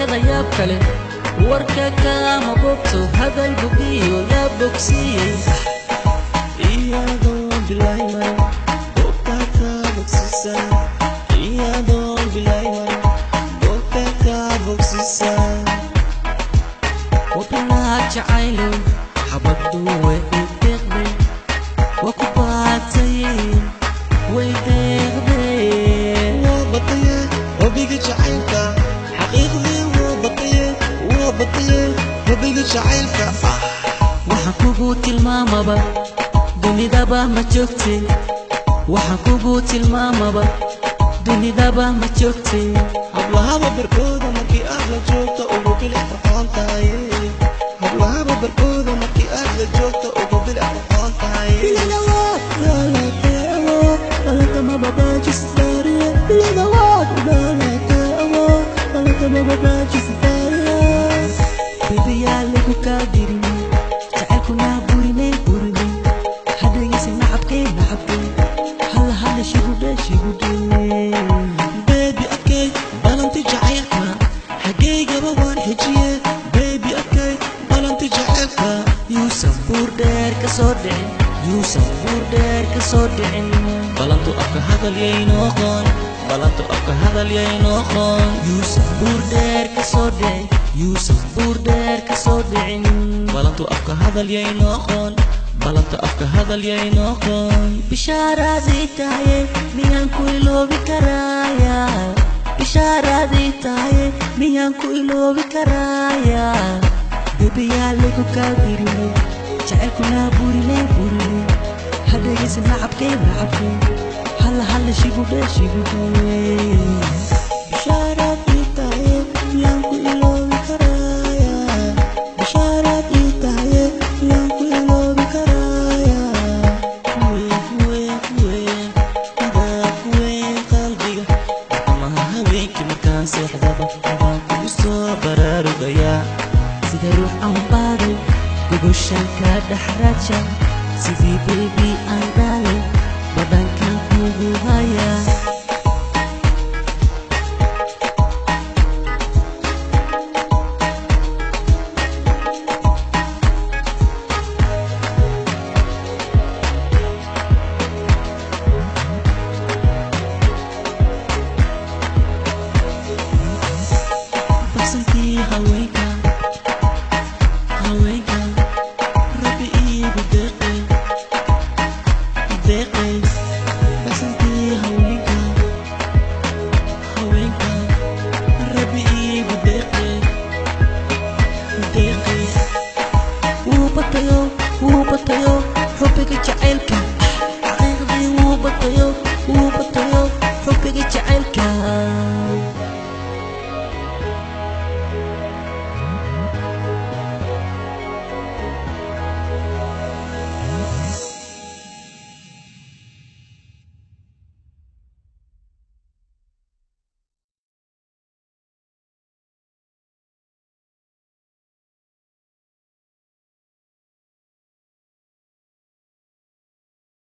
sheekada yaab kale warka kama bogto hadal bugiyo la bogsiyey iyadoo bilayman bogta ka bogsisa iyadoo bilayman bogta ka bogsisa wadnaha jacaylo xabadu way deeqday waa ku baatay way deeqday waa bataye hubiga jacaylka xaqiiqdii waa bataye hubiga jacaylka waxaan kugu tilmaamaba dunidaba ma joogtay waxaan kugu tilmaamaba dunidaba ma joogtay hablahaba barkooda markii aad la joogto ugu bilic farxoon tahay hablahaba barkooda markii aad la joogto ugu bilic farxoon tahay bebeyaa lagu kaa dirin jacaylkuna burine hadhagaysa nacabkee halla halla shigude bebi adkay balanti jacaylka xageygaba waan xejiye bebi adkay balanti jacaylka yuusan buur dheer ka soo dhicin balantu afka hadal yaynoo qoon balantu afka hadal yaynoo qoon yuusan buur dheer ka soo dhicin balantu afka hadal yaynoo qoon balantu afka hadal yaynoo qoon bishaaraadii tahaye miyaan ku iloobi karaaya bishaaraadii tahaye miyaan ku iloobi karaaya bebeyaa lagu kaa dirine jacaylkuna burine hadhagaysa nacabkee halla halla shigude bishaaraadii tahaye miyaan ku iloobi karaaya bishaaraadii tahaye miyaan ku iloobi karaaya kuween qalbiga amaha habeenkii markaan seexdaba abaan kugu soo baraarugayaa sida ruux aan baaday gogoshaan ka dhex raaja sidii bebi aan dhaalay badhankan kugu hayaa barsankii haweenka rabbi iigu deeqay barsankii haweenka rabbi iigu deeqay